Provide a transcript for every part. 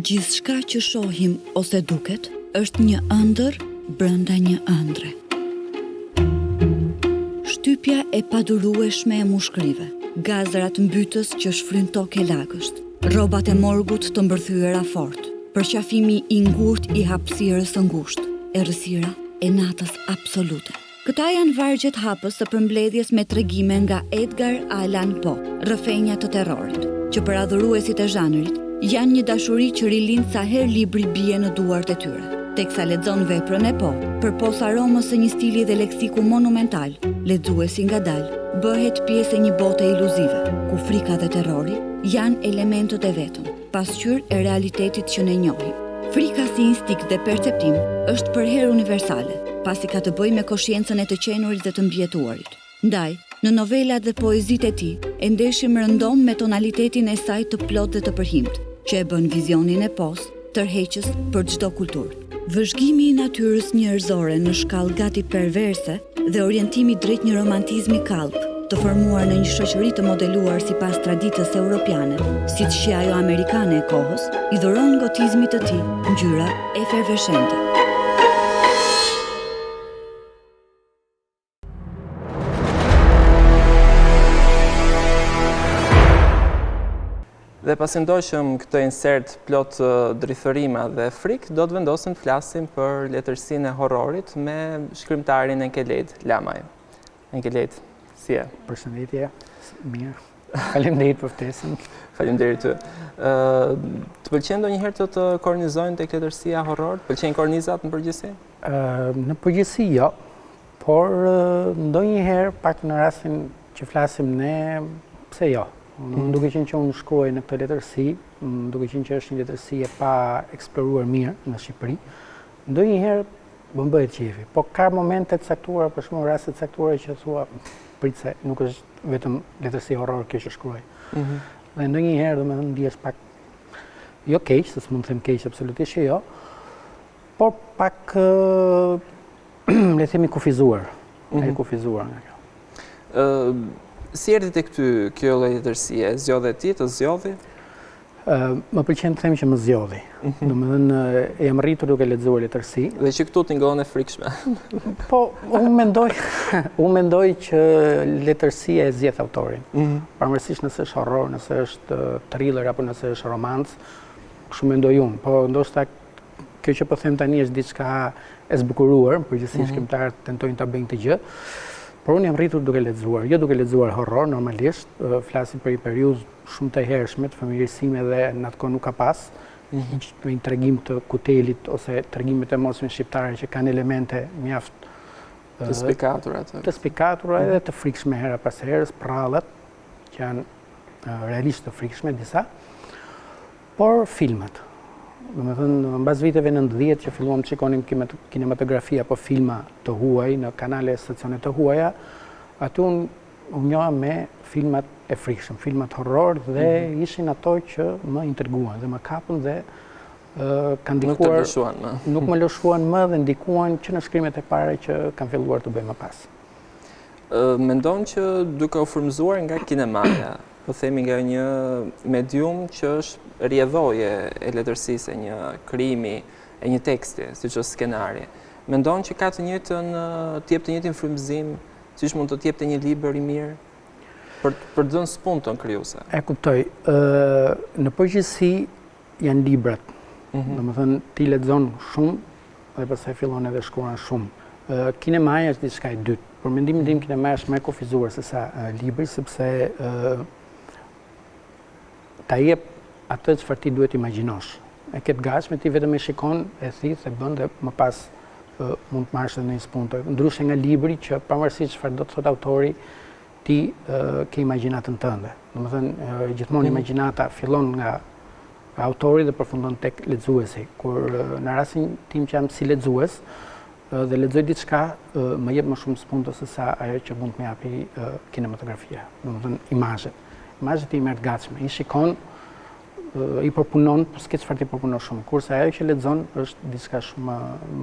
Gjithçka që shohim ose duket është një ëndër brenda një ëndre. Shtypja e padurueshme e mushkrive, gazrat mbytës që shfryn tokë lagësht, rrobat e morgut të mbërthyera fort, përqafimi i ngurtë i hapësirës së ngushtë, errësira e natës absolute. Këta janë vargjet hapës së përmbledhjes me tregime nga Edgar Allan Poe, rrëfenja të terrorit, që për adhuruesit e zhanrit janë një dashuri që rilind sa herë libri bie në duart e tyre. Teksa lexon veprën e Poe, përpos aromës së një stili dhe leksiku monumental, lexuesi ngadalë bëhet pjesë e një bote iluzive, ku frika dhe terrori janë elementët e vetëm, pasqyrë e realitetit që ne njohim. Frika si instinkt dhe perceptim është përherë universale, pasi ka të bëjë me koshiencën e të qenurit dhe të mbjetuarit. Ndaj, në novelat dhe poezitë e tij, e ndeshim rëndom me tonalitetin e saj të plot dhe të përhimt, që e bën vizionin e Poes tërheqës për çdo kulturë. Vëzhgimi i natyrës njerëzore në shkallë gati perverse dhe orientimi drejt një romantizmi kallp, të formuar në një shoqëri të modeluar sipas traditës europiane, siç që ajo amerikane e kohës, i dhuron gotizmit të tij ngjyra eferveshente. Dhe pasi ndoqëm këtë insert plot drithërima dhe frikë, do të vendosim të flasim për letërsinë e horrorit me shkrimtarin Enkelejd Lamaj. Enkelejd, si e? Përshëndetje, mirë. Faleminderit për ftesën. Faleminderit ty. Të pëlqen ndonjëherë të kornizojnë tek letërsia horror? Pëlqejnë kornizat në përgjithësi? Në përgjithësi jo, por ndonjëherë pak në rastin që flasim ne, pse jo? Duke qenë që unë shkruaj në këtë letërsi, duke qenë që është një letërsi e pa eksploruar mirë në Shqipëri, ndonjëherë më bëhet qefi. Po ka momente të caktuara, për shembull raste të caktuara që thua, prit se nuk është vetëm letërsi horror kjo që shkruaj. Dhe ndonjëherë domethënë ndihesh pak jo keq, se s'mund të them keq absolutisht jo, por pak le të themi kufizuar, e kufizuar nga kjo. Si erdhi tek ty kjo lloj letërsie? Zgjodhe ti të zgjodhi? Më pëlqen të them që më zgjodhi. Domethënë jam rritur duke lexuar letërsi. Dhe që këtu tingëllon e frikshme. Po, unë mendoj që letërsia e zgjedh autorin. Pavarësisht nëse është horror, nëse është thriller apo nëse është romancë, kështu mendoj unë. Po ndoshta kjo që po them tani është diçka e zbukuruar, përgjithësisht shkrimtarët tentojnë ta bëjnë këtë gjë. Por unë jam rritur duke lexuar, jo duke lexuar horror normalisht, flasim për një periudhë shumë të hershme të fëmijërisime dhe në atë kohë nuk ka pas, me një tregim të Kutelit ose tregimet e mosme shqiptare që kanë elemente mjaft të spikatura edhe të frikshme hera pas herës, prallat që janë realisht të frikshme disa, por filmat. Domethënë mbas viteve 90 që filluam të shikonim kinematografi apo filma të huaj në kanale stacione të huaja, aty unë njoha me filmat e frikshëm, filmat horror dhe ishin ato që më intriguan dhe më kapën dhe kanë ndikuar, nuk më lëshuan më dhe ndikuan që në shkrimet e para që kanë filluar të bëj më pas. Mendon që duke u frymëzuar nga kinemaja, po themi nga një medium që është rrjedhoje e letërsisë, e një krijimi, e një teksti, siç është skenari. Mendon që ka të njëjtën, të jep të njëjtin frymëzim, siç mund të jepte një libër i mirë për të dhënë spuntën krijuese? E kuptoj. Në përgjithësi janë librat. Domethënë ti lexon shumë dhe pastaj fillon edhe shkruan shumë. Kinemaja është diçka e dytë. Për mendimin tim kinemaja është më e kufizuar se sa libri, sepse ta jep atë çfarë ti duhet imagjinosh. E ke të gatshme, ti vetëm e shikon, e thith, e bën dhe më pas mund të marrësh edhe një spuntë. Ndryshe nga libri që pavarësisht çfarë do të thotë autori, ti ke imagjinatën tënde. Domethënë gjithmonë imagjinata fillon nga autori dhe përfundon tek lexuesi. Kur në rastin tim që jam si lexues dhe lexoj diçka, më jep më shumë spuntë se sa ajo që mund të më japi kinematografia. Domethënë imazhet. Imazhet i merr të gatshme. I shikon, i përpunon, po s'ke çfarë ti përpunon shumë. Kurse ajo që lexon është diçka shumë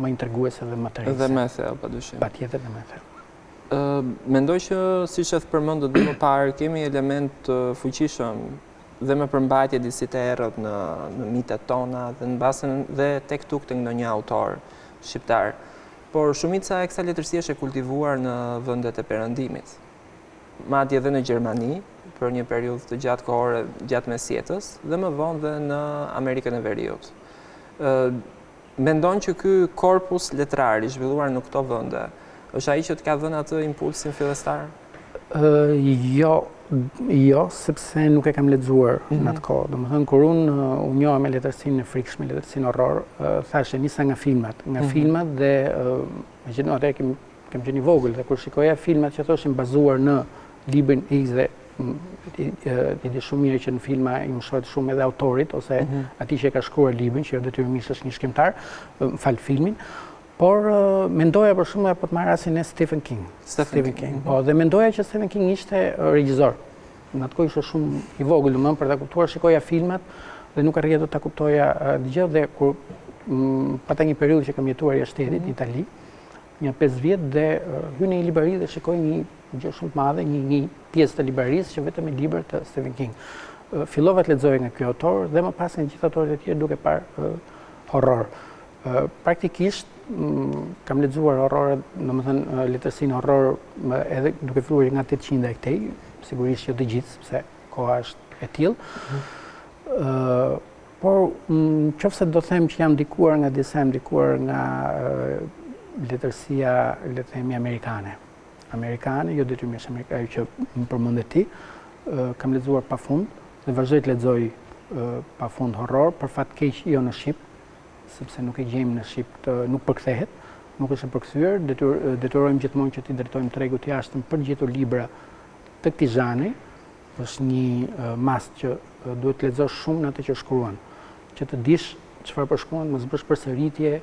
më intriguese dhe më tërheqëse. Dhe më e thellë, padyshim. Patjetër dhe më e thellë. Mendoj që siç e përmendët më parë, kemi element të fuqishëm dhe me përmbajtje disi të errët në mitet tona dhe në basën dhe tek tuk të ndonjë autor shqiptar. Por shumica e kësaj letërsie është e kultivuar në vendet e perëndimit. Madje edhe në Gjermani për një periudhë të gjatë kohore gjatë mesjetës dhe më vonë dhe në Amerikën e Veriut. Mendon që ky korpus letrar i zhvilluar në këto vende është ai që të ka dhënë atë impulsin fillestar? Jo, sepse nuk e kam lexuar në atë kohë. Domethënë kur unë u njoha me letërsinë e frikshme, letërsinë horror, thashë nisa nga filmat dhe megjithëse atë kem qenë i vogël dhe kur shikoja filmat që thoshin bazuar në librin X dhe i di shumë mirë që në filma i mësohet shumë edhe autorit ose atij që e ka shkruar librin, që detyrimisht është një shkrimtar, fal filmin. Por mendoja për shumë po të marr rastin e Stephen King. Po, dhe mendoja që Stephen King ishte regjisor. Në atë kohë ishte shumë i vogël, domethënë për ta kuptuar shikoja filmat dhe nuk arrija dot ta kuptoja gjë dhe kur pata një periudhë që kam jetuar jashtë shtetit në Itali, një 5 vjet dhe hy në një librari dhe shikoj një gjë shumë të madhe, një pjesë të librarisë që vetëm me libra të Stephen King. Fillova të lexoja nga ky autor dhe më pas nga gjithë autorët e tjerë duke parë horror. Praktikisht kam lexuar horror, domethënë letërsinë horror edhe duke filluar nga 800 e këtej, sigurisht jo të gjithë, sepse koha është e tillë. Por nëse do them që jam ndikuar nga disa, ndikuar nga letërsia, le të themi amerikane. Amerikane, jo detyrimisht amerikane që më përmendet ti, kam lexuar pafund dhe vazhdoj të lexoj pafund horror, për fat keq jo në shqip, sepse nuk e gjejmë në shqip, nuk përkthehet, nuk është e përkthyer, detyrojmë gjithmonë që t'i drejtojmë tregut jashtëm për gjetur libra të këtij zhanri. Është një mast që duhet të lexosh shumë në atë që shkruan, që të dish çfarë po shkruan, mos bësh përsëritje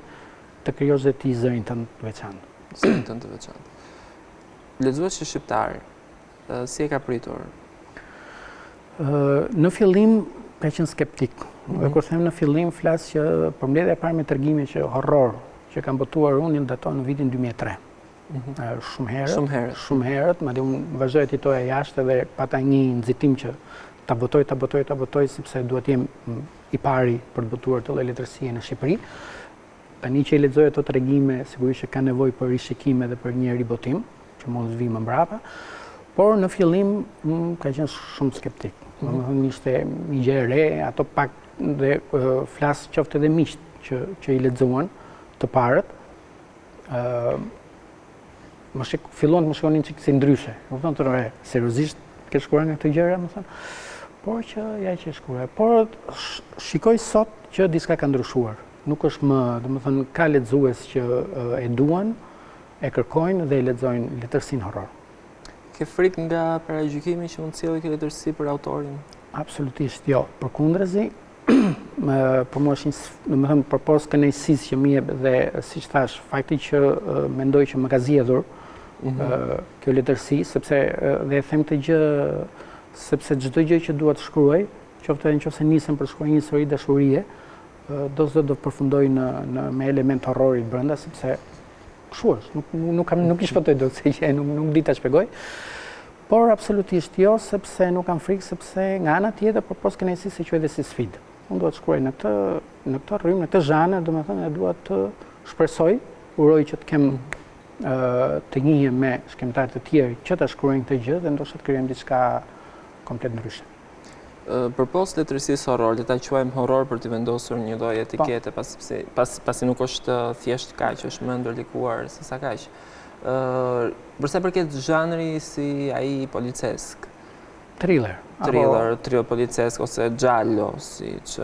të krijosh dhe ti zërin tënd të veçantë. Zërin tënd të veçantë. Lexues shqiptar, si e ka pritur? Në fillim ka qenë skeptik. Dhe kur them në fillim flas që përmbledhja e parë me tregime që horror që kam botuar unë daton në vitin 2003. Shumë herët, madje unë vazhdoj të jetoja jashtë dhe pata një nxitim që ta botoj sepse duhet jem i pari për të botuar të letërsie në Shqipëri. Tani që i lexoj ato tregime, sigurisht që ka nevojë për rishikime dhe për një ribotim, që mund të vi më mbrapa, por në fillim ka qenë shumë skeptik. Domethënë ishte një gjë e re, ato pak dhe flas qoftë edhe miqt që i lexuan të parët. Fillon të më shkonin çik si ndryshe. Do thonë të re, seriozisht ke shkruar nga këto gjëra, më thonë. Por që ja që shkruaj. Por shikoj sot që diçka ka ndryshuar. Nuk është më, domethënë ka lexues që e duan, e kërkojnë dhe e lexojnë letërsinë horror. Ke frikë nga paragjykimi që mund të sjellë kjo letërsi për autorin? Absolutisht jo. Përkundrazi, për mua është domethënë përpos kënaqësisë që më jep dhe siç thash, fakti që mendoj që më ka zgjedhur kjo letërsi, sepse dhe e them këtë gjë sepse çdo gjë që dua të shkruaj, qoftë edhe nëse nisem për shkruaj një histori dashurie, do përfundoj me element horrori brenda, sepse kështu është, nuk i shpëtoj dot se që nuk di ta shpjegoj. Por absolutisht jo, sepse nuk kam frikë, sepse nga ana tjetër përpos kënaqësisë e quaj dhe si sfidë. Unë dua të shkruaj në këtë rrymë, në këtë zhanër, domethënë dua të shpresoj, uroj që të kem të njihem me shkrimtarë të tjerë që ta shkruajnë këtë gjë dhe ndoshta të krijojmë diçka komplet ndryshe. Përpos letërsisë horror, le ta quajmë horror për të vendosur një lloj etikete, pasi nuk është thjesht kaq, është më ndërlikuar se sa kaq. Përsa përket zhanri si ai policesk, thriller policesk ose giallo, siç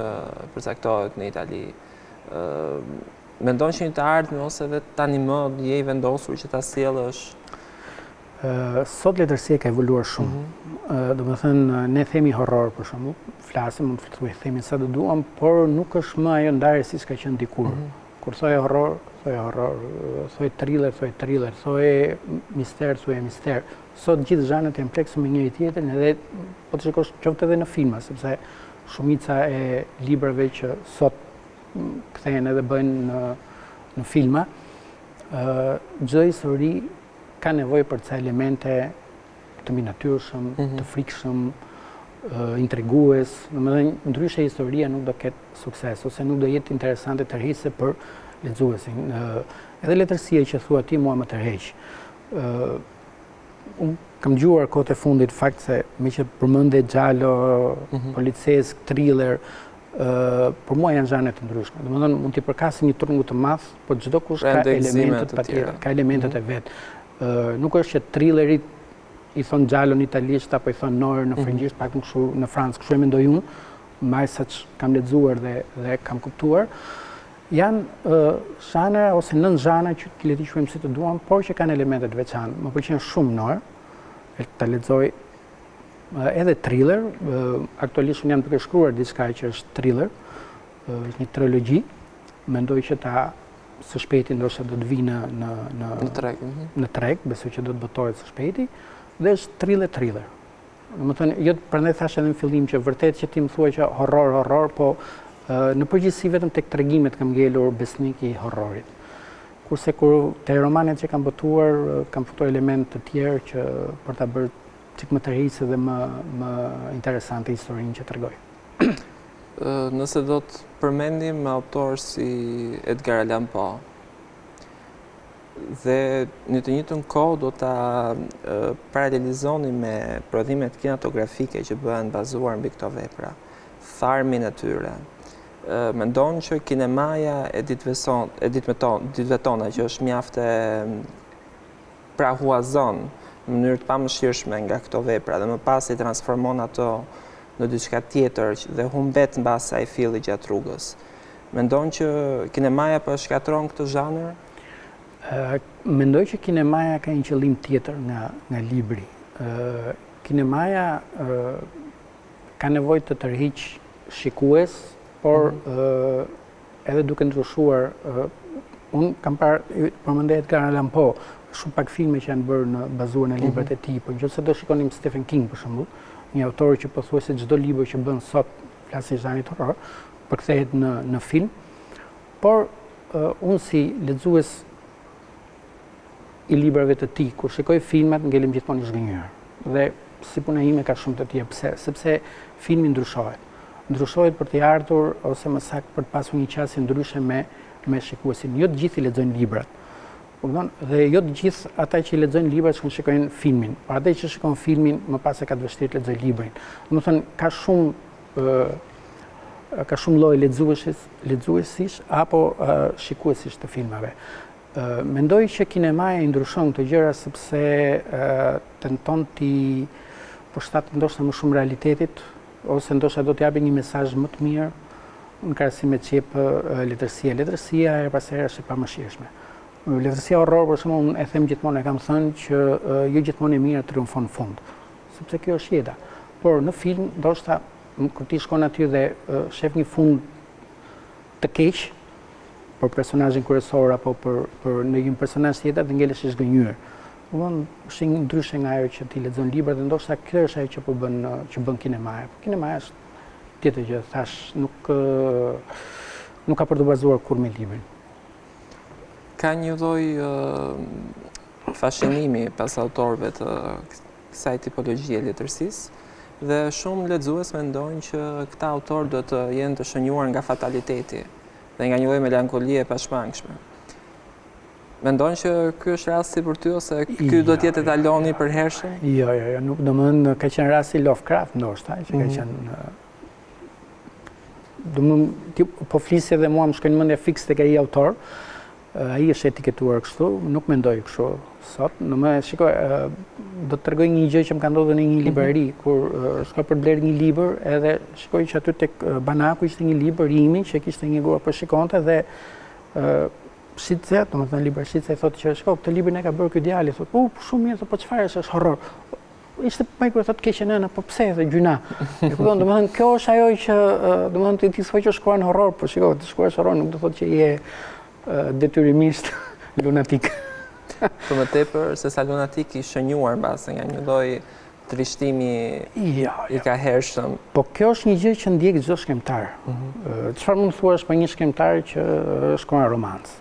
përcaktohet në Itali. Mendon që një të ardhmë ose edhe tani më je i vendosur që ta sjellësh? Sot letërsia ka evoluar shumë. Domethënë ne themi horror për shembull, flasim, mund të themi sa do duam, por nuk është më ajo ndarje siç ka qenë dikur. Kur thoje horror, thoje thriller, thoje mister, mister. Sot gjithë zhanret janë pleksu me njëri tjetrin edhe po të shikosh qoftë edhe në filma, sepse shumica e librave që sot kthehen edhe bëhen në filma, çdo histori ka nevojë për ca elemente të minatyrshëm, të frikshëm, intrigues, domethënë ndryshe historia nuk do ketë sukses ose nuk do jetë interesante tërheqëse për lexuesin. Edhe letërsia që thua ti mua më tërheq. Unë kam dëgjuar kohët e fundit fakt se me që përmende giallo, policesk, thriller, për mua janë zhanre të ndryshme. Domethënë mund t'i përkasim një trungu të madh, por çdo kush ka elementet patjetër, ka elementet e vet. Nuk është që thrillerit i thon giallo në italisht apo i thon noir në frëngjisht, pak më kështu në francë, kështu e mendoj unë, mbaj saç kam lexuar dhe kam kuptuar. Janë zhanre ose nën zhanre që le t'i quajmë si të duam, por që kanë elemente të veçantë. Më pëlqen shumë noir, ta lexoj edhe thriller, aktualisht unë jam duke shkruar diçka që është thriller, është një trilogji, mendoj që së shpejti ndoshta do të vinë në treg, besoj që do të botohet së shpejti, dhe është thriller. Domethënë, jo prandaj thash edhe në fillim që vërtet që ti më thua që horror, po në përgjithësi vetëm tek tregimet kam ngelur besnik i horrorit. Kurse te romanet që kam botuar, kam futur elemente të tjerë që për ta bërë çik më tërheqëse dhe më interesante historinë që tregoj. Nëse do të përmendim autorë si Enkelejd Lamaj, dhe në të njëjtën kohë do ta paralelizoni me prodhimet kinematografike që bëhen bazuar mbi këto vepra, tharmin e tyre. Mendon që kinemaja e ditëve tona që është mjaft e prahuazon në mënyrë të pamëshirshme nga këto vepra dhe më pas i transformon ato në diçka tjetër dhe humbet mbas ai filli gjatë rrugës. Mendon që kinemaja po shkatron këtë zhanër? Mendoj që kinemaja ka një qëllim tjetër nga libri. Kinemaja ka nevojë të tërhiq shikues, por edhe duke ndryshuar, unë kam përmendej Enkelejd Lamaj, shumë pak filme që janë bërë bazuar në librat e tij, por nëse do shikonim Stephen King për shembull, një autor që pothuajse çdo libër që bën sot flasin zhanrit horror, përkthehet në film, por unë si lexues i librave të tij, kur shikoj filmat ngelim gjithmonë i zgënjur. Dhe si puna ime ka shumë të tjerë. Pse? Sepse filmi ndryshohet. Ndryshohet për të ardhur ose më saktë për të pasur një qasje ndryshe me shikuesin. Jo të gjithë i lexojnë librat. Dhe jo të gjithë ata që i lexojnë librat shikojnë filmin. Por ata që shikojnë filmin më pas e ka të vështirë të lexojë librin. Domethënë ka shumë lloje lexuesish apo shikuesish të filmave. Mendoj që kinemaja i ndryshon këto gjëra sepse tenton t'i përshtatet ndoshta më shumë realitetit ose ndoshta do t'japi një mesazh më të mirë në krahasim me çep letërsia. Letërsia her pas here është e pamëshirshme. Letërsia horror për shembull e them gjithmonë, e kam thënë që jo gjithmonë e mira triumfon në fund, sepse kjo është jeta. Por në film ndoshta kur ti shkon aty dhe shef një fund të keq për personazhin kryesor apo për në një personazh tjetër dhe ngelesh i zgënjur. Është ndryshe nga ajo që ti lexon libra dhe ndoshta kjo është ajo që bën kinemaja. Kinemaja është tjetër gjë, thash, nuk ka për të bazuar kur me librin. Ka një lloj fascinimi pas autorëve të kësaj tipologjie letërsisë dhe shumë lexues mendojnë që këta autorë do të jenë të shënjuar nga fataliteti dhe nga një lloj melankolie e pashmangshme. Mendon që ky është rasti për ty ose ky do të jetë etaloni i përhershëm? Jo, nuk domethënë ka qenë rasti Lovecraft ndoshta, që ka qenë domethënë po flisje dhe mua më shkojnë në mendje fiks tek ai autor. Ai është etiketuar kështu, nuk mendoj kështu sot. Shikoj, do të tregoj një gjë që më ka ndodhur në një librari kur shkoj për bler një libër, edhe shikoj që aty tek banaku ishte një libër imi që kishte një grua po shikonte dhe shitse, domethënë librashitja i thotë që shkoj, këtë librin e ka bërë ky djali, thotë, shumë mirë, po çfarë është horror? Ishte më kur thotë keqë nëna, po pse dhe gjyna. E kupton, domethënë kjo është ajo që domethënë ti thua që shkruan horror, po shikoj, të shkruash horror nuk do thotë që je detyrimisht lunatik. Për më tepër se sa lunatik i shënjuar mbase nga një lloj trishtimi i ka hershëm. Po kjo është një gjë që ndjek çdo shkrimtar. Çfarë mund të thuash për një shkrimtar që shkruan romancë?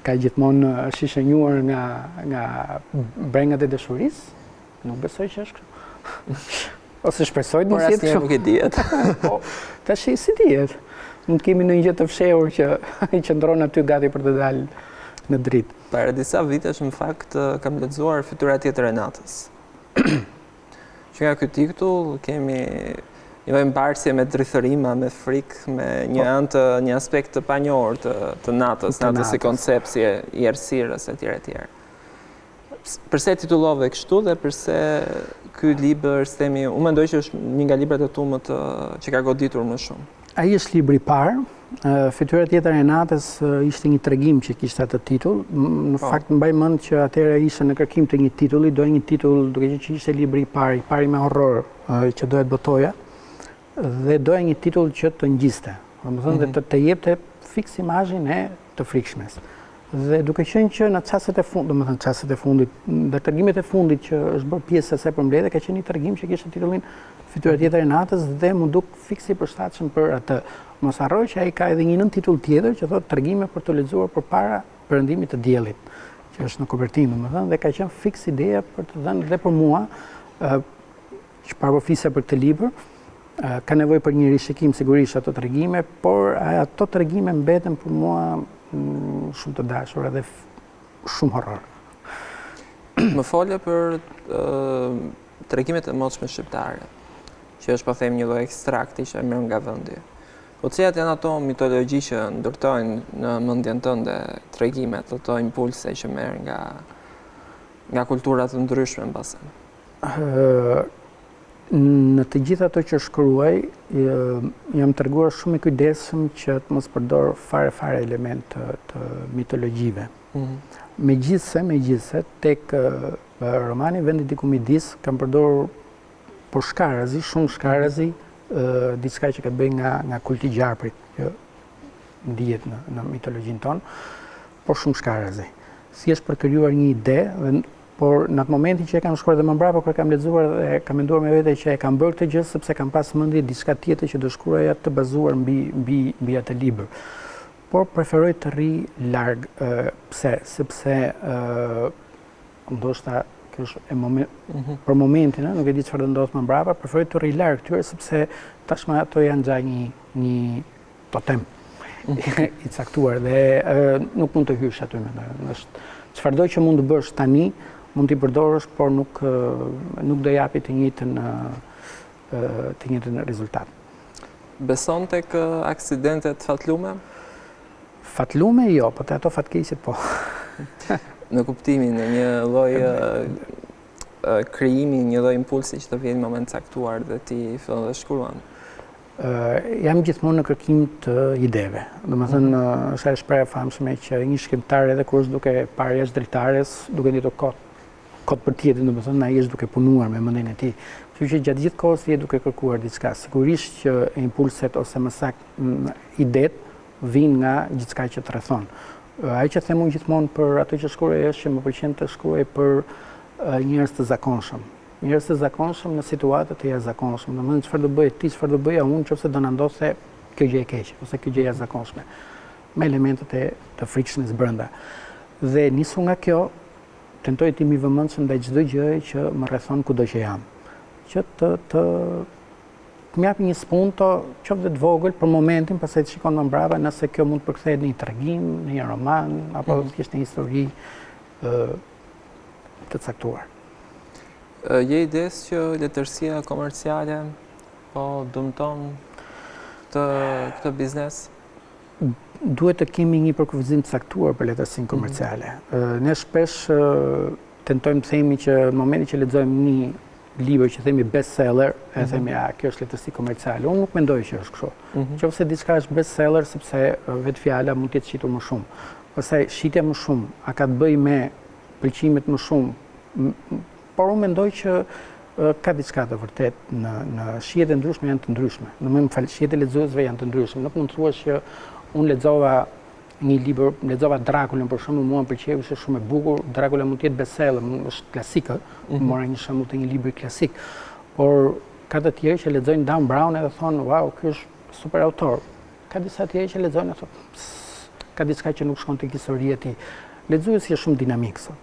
Ka gjithmonë është i shënjuar nga brengat e dashurisë? Nuk besoj që është kështu. Ose shpresoj të Por mos jetë asnjëherë nuk e dihet. Po, tash si dihet? Mund kemi në një gjë të fshehur që i qëndron aty gati për të dalë në dritë. Para disa vitesh, në fakt, kam lexuar Fytyra tjetër e natës. Që nga ky titull kemi një lloj mbarësie me drithërima, me frikë, me një aspekt të panjohur të natës, natës si koncept, si i errësirës etj. Përse titullove kështu dhe përse ky libër, themi, unë mendoj që është një nga librat e tu që ka goditur më shumë. Ai është libri i parë. Fytyra tjetër e natës ishte një tregim që kishte atë titull. Në fakt mbaj mend që atëherë ishte në kërkim të një titulli, doja një titull duke qenë që ishte libri i pari me horror që doja të botoja, dhe doja një titull që të ngjiste, domethënë dhe të jepte fiks imazhin e të frikshmes. Dhe duke qenë që në çastet e fundit, dhe tregimet e fundit që është bërë pjesë e asaj përmbledhje, ka qenë një tregim që kishte titullin Fytyra tjetër e natës dhe më duk fiksi i përshtatshëm për atë. Mos harroj që ai ka edhe një nën titull tjetër që thotë tregime për të lexuar përpara perëndimit të diellit, që është në kopertinë, domethënë, dhe ka qenë fiks ideja për të dhënë dhe për mua që parafisja për këtë libër. Ka nevojë për një rishikim sigurisht ato tregime, por ato tregime mbeten për mua shumë të dashura dhe shumë horror. Më fole për tregimet e mosshme shqiptare, që është, po them, një lloj ekstrakti që e merr nga vendi. Po cilat janë ato mitologji që ndërtojnë në mendjen tënde tregimet, ato impulse që merr nga kultura të ndryshme mbase? Në të gjitha ato që shkruaj, jam treguar shumë i kujdesshëm që të mos përdor fare element të mitologjive. Megjithse tek romani Vendi i Kumidis kam përdorur por shkarazi, shumë shkarazi, diçka që ka të bëjë nga kulti i gjarprit, që ndihet në mitologjinë tonë, por shumë shkarazi. Si është për krijuar një ide, por në atë momentin që e kam shkruar dhe më mbrapa kur kam lexuar dhe kam menduar me vete që e kam bërë këtë gjë sepse kam pas mendje diçka tjetër që do shkruaja të bazuar mbi atë libër. Por preferoj të rri larg. Pse? Sepse ndoshta kjo është për momentin, nuk e di çfarë do ndodh më mbrapa, preferoj të rri larg këtyre sepse tashmë ato janë gja një totem i caktuar dhe nuk mund të hysh aty me. Çfarëdo që mund të bësh tani, mund t'i përdorësh, por nuk do japi të njëjtin rezultat. Beson tek aksidentet fatlume? Fatlume jo, po te ato fatkeqësit po. Në kuptimin e një lloj krijimi, një lloj impulsi që të vjen në moment caktuar dhe ti fillon dhe shkruan. Jam gjithmonë në kërkim të ideve. Domethënë, është ajo shprehje e famshme që një shkrimtar edhe kur është duke parë jashtë dritares, duke nditur kot për tjetrin, domethënë ai është duke punuar me mendjen e tij. Kështu që gjatë gjithë kohës je duke kërkuar diçka. Sigurisht që impulset ose më saktë idet vijnë nga gjithçka që të rrethon. Ajo që them unë gjithmonë për ato që shkruaj është që më pëlqen të shkruaj për njerëz të zakonshëm. Njerëz të zakonshëm në situata të jashtëzakonshme. Domethënë çfarë do bëj ti, çfarë do bëja unë nëse do na ndodhte kjo gjë e keqe ose kjo gjë e jashtëzakonshme. Me elementet të frikshmes brenda. Dhe nisu nga kjo, tentoj të jemi i vëmendshëm ndaj çdo gjëje që më rrethon kudo që jam. Që të më japi një spunto, qoftë të vogël për momentin, pastaj të shikon më mbrapa nëse kjo mund të përkthehet në një tregim, në një roman apo thjesht në një histori të caktuar. Je ides që letërsia komerciale po dëmton këtë biznes? Duhet të kemi një përkufizim të caktuar për letërsinë komerciale. Ne shpesh tentojmë të themi që në momentin që lexojmë një libër që themi bestseller, e themi kjo është letërsi komerciale. Unë nuk mendoj që është kështu. Qofse diçka është bestseller sepse vetë fjala mund të jetë shitur më shumë. Pastaj shitja më shumë, a ka të bëjë me pëlqimet më shumë, por unë mendoj që ka diçka të vërtet në shijet e ndryshme janë të ndryshme. Domethënë shijet e lexuesve janë të ndryshme. Nuk mund të thuash që unë lexova një libër, lexova Drakulën për shembull, mua më pëlqeu, ishte shumë e bukur. Drakula mund të jetë bestseller, është klasike. Mora një shembull të një libri klasik. Por ka të tjerë që lexojnë Dan Brown dhe thonë, "Wow, ky është super autor." Ka disa tjerë që lexojnë e thonë, "Ka diçka që nuk shkon tek historia e tij." Lexuesi është shumë dinamik sot.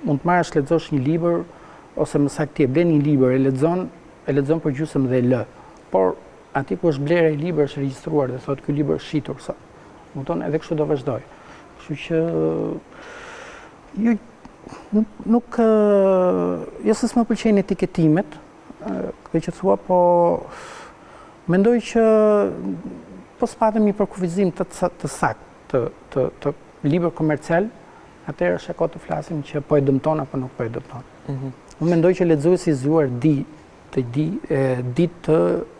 Mund të marrësh lexosh një libër ose më saktë blen një libër, e lexon për gjysmë dhe lë. Por aty ku është blerja e librit është regjistruar dhe thotë ky libër është shitur sa. Kupton, edhe kështu do vazhdoj. Kështu që nuk jo se s'më pëlqejnë etiketimet, këtë që thua, po mendoj që po s'patëm një përkufizim të saktë të libër komercial, atëherë është e kohë të flasim që po e dëmton apo nuk po e dëmton. Unë mendoj që lexuesi i zgjuar di të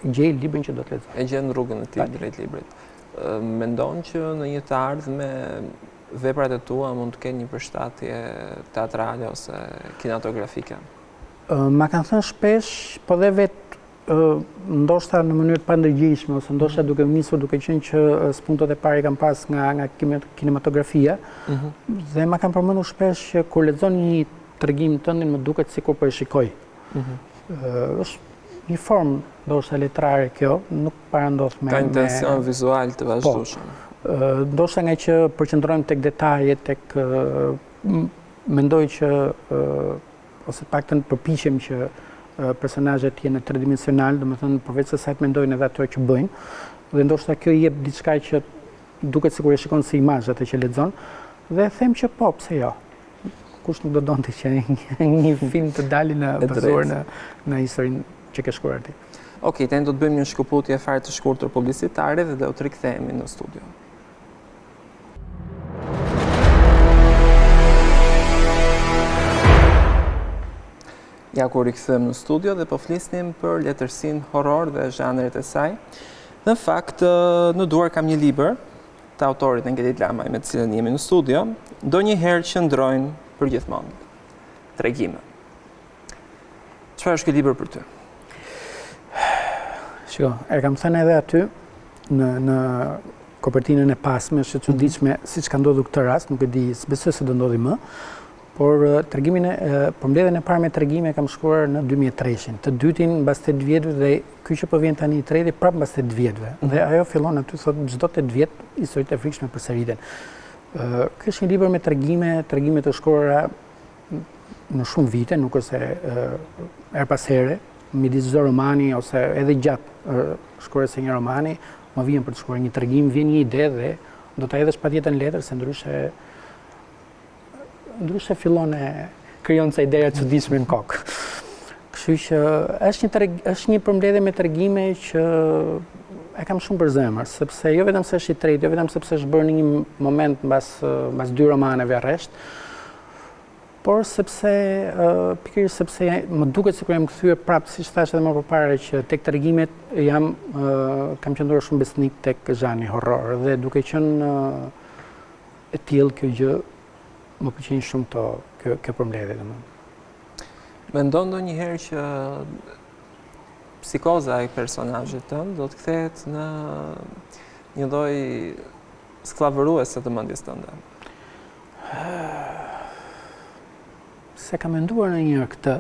gjejë librin që do të lexojë. E gjen rrugën e tij drejt librit. Mendon që në një të ardhme veprat e tua mund të kenë një përshtatje teatrale ose kinematografike? Ma kanë thënë shpesh, po dhe vetë ndoshta në mënyrë të pandërgjeshme ose ndoshta duke nisur duke qenë që spuntot e parë kam pas nga kinematografia dhe ma kanë përmendur shpesh që kur lexon një tregim tëndin më duket sikur po e shikoj. Është një formë ndoshta letrare kjo, nuk parandodh me ka intension vizual të vazhdueshëm. Ndoshta nga që përqendrohem tek detajet, tek mendoj që ose paktën përpiqem që personazhet jenë tridimensional, domethënë përveç se sa të mendojnë edhe ato që bëjnë, dhe ndoshta kjo i jep diçka që duket sikur e shikon si imazh atë që lexon, dhe them që po, pse jo. Kush nuk do donte që një film të dalë bazuar në historinë që ke shkruar ti. Okej, tani do të bëjmë një shkëputje fare të shkurtër publicitare dhe do të rikthehemi në studio. Ja ku rikëthem në studio dhe po flisnim për letërsinë horror dhe zhanret e saj. Në fakt, në duar kam një libër të autorit Enkelejd Lamaj me të cilën jemi në studio, Ndonjëherë qëndrojnë, përgjithmonë. Tregime. Çfarë është ky libër për ty? Shiko, e kam thënë edhe aty në kopertinën e pasme, është e çuditshme siç ka ndodhur këtë rast, nuk e di, besoj se do ndodhi më. Por përmbledhjen e parë me tregime kam shkruar në 2003-shin, të dytin mbas 8 vjetëve dhe ky që po vjen tani i treti prapë mbas 8 vjetëve. Dhe ajo fillon aty thotë çdo 8 vjet historitë e frikshme përsëriten. Ky është një libër me tregime të shkruara në shumë vite, nuk është her pas here, midis çdo romani ose edhe gjatë shkruarjes së një romani, më vjen për të shkruar një tregim, vjen një ide dhe do ta hedhësh patjetër në letër se ndryshe fillon krijon ca ideja të çuditshme në kokë. Kështu që është një përmbledhje me tregime që e kam shumë për zemër, sepse jo vetëm se është i tretë, jo vetëm sepse është bërë në një moment mbas 2 romaneve arresht, por pikërisht sepse më duket sikur jam kthyer prapë, siç thash edhe më përpara, që tek tregimet kam qenë shumë besnik tek zhanri horror dhe duke qenë e tillë kjo gjë më pëlqen shumë kjo përmbledhje domethënë. Mendon ndonjëherë që psikoza e personazhit tënd do të kthehet në një lloj skllavëruese të mendjes tënde? Se kam menduar ndonjëherë këtë,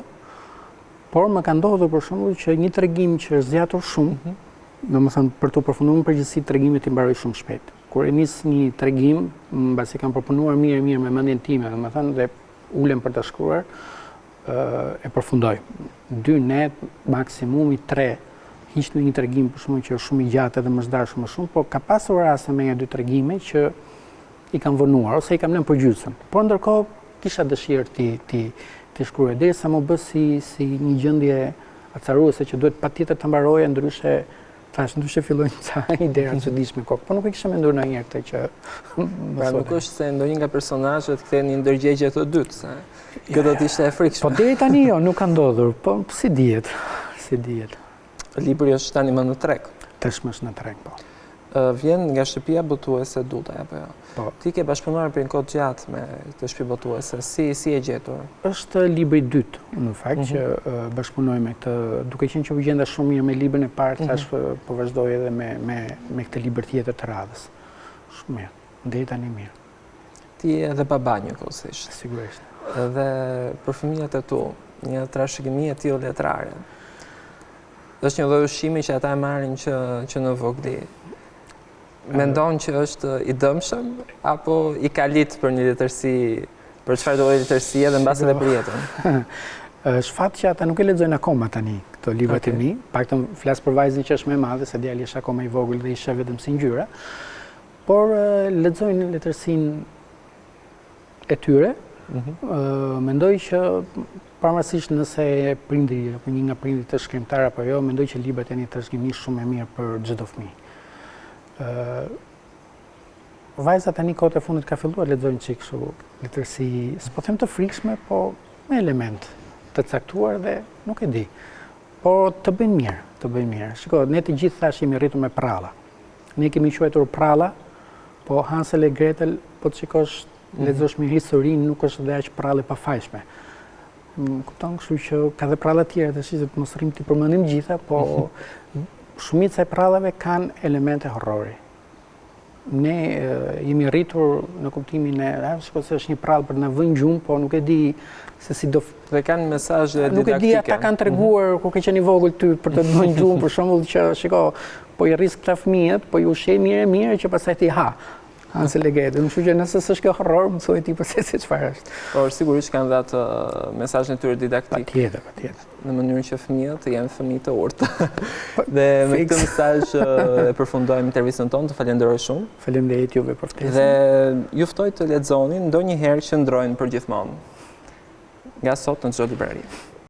por më ka ndodhur për shembull që një tregim që është zgjatur shumë, domethënë për të përfunduar në përgjithësi tregimet i mbaroj shumë shpejt. Kur e nis një tregim, mbasi kam përpunuar mirë me mendjen time, domethënë dhe ulem për ta shkruar, e përfundoj. 2 net, maksimumi 3, hiq në një tregim për shkakun që është shumë i gjatë edhe më zhdar shumë, por ka pasur raste me 1-2 tregime që i kam vonuar ose i kam lënë për gjysmë. Por ndërkohë kisha dëshirë ti shkruaj derisa më bë si një gjendje acaruese që duhet patjetër ta mbaroja, ndryshe fillojnë ca ideja të çuditshme kokë, por nuk e kisha menduar ndonjëherë këtë që pra nuk është se ndonjë nga personazhet kthehen një ndërgjegje të dytë, se kjo do të ishte e frikshme. Po deri tani jo, nuk ka ndodhur, po si dihet. Libri është tani më në treg. Tashmë është në treg, po. Vjen nga shtëpia botuese Duta apo jo? Po. Ti ke bashkëpunuar për një kohë gjatë me këtë shtëpi botuese, si e gjetur? Është libri i dytë, në fakt, që bashkëpunoj me këtë, duke qenë që u gjenda shumë mirë me librin e parë, thash po vazhdoj edhe me këtë libër tjetër të radhës. Shumë mirë, deri tani mirë. Ti edhe baba njëkohësisht. Sigurisht. Dhe për fëmijët e tu, një trashëgimi e tillë letrare. Është një lloj ushqimi që ata e marrin që në vogli. Mendon që është i dëmshëm apo i kalit për një letërsi, për çfarë do letërsi edhe mbas edhe për jetën? Është fat që ata nuk e lexojnë akoma tani këto librat e mi, paktën flas për vajzën që është më e madhe, se djali është akoma i vogël dhe i sheh vetëm si ngjyra, por lexojnë letërsinë e tyre. Mendoj që pavarësisht nëse prindri apo një nga prindrit është shkrimtar apo jo, mendoj që librat janë një trashëgimi shumë e mirë për çdo fëmijë. Vajza tani kohët e fundit ka filluar lexojnë çik kështu letërsi, s'po them të frikshme, po me element të caktuar dhe nuk e di. Po të bëjnë mirë, të bëjnë mirë. Shiko, ne të gjithë thash jemi rritur me pralla. Ne kemi quajtur pralla, po Hansel e Gretel, po të shikosh, lexosh mirë historinë, nuk është dhe aq prallë e pafajshme. Kupton, kështu që ka dhe pralla tjera, tash se mos rrim ti përmendim gjitha, po shumica e prallave kanë elemente horrori. Ne jemi rritur në kuptimin e, shiko se është një prallë për të na vënë gjumë, po nuk e di se si do... Dhe kanë mesazhe didaktike. Nuk e di, ata kanë treguar kur ke qenë i vogël ty për të vënë gjumë, për shembull që, shiko, po i rris këta fëmijët, po ju sheh mirë që pastaj ti ha. Hansel e Gretel, më që nëse s'është kjo horror, më thuaj ti përse se çfarë është. Por sigurisht kanë dhënë mesazhin e tyre didaktik. Patjetër. Në mënyrë që fëmijët janë fëmijë të urtë. Dhe me këtë mesazh e përfundojmë intervistën tonë, të falenderoj shumë. Faleminderit juve për ftesën. Dhe ju ftoj të lexoni Ndonjëherë qëndrojnë përgjithmonë. Nga sot në çdo librari.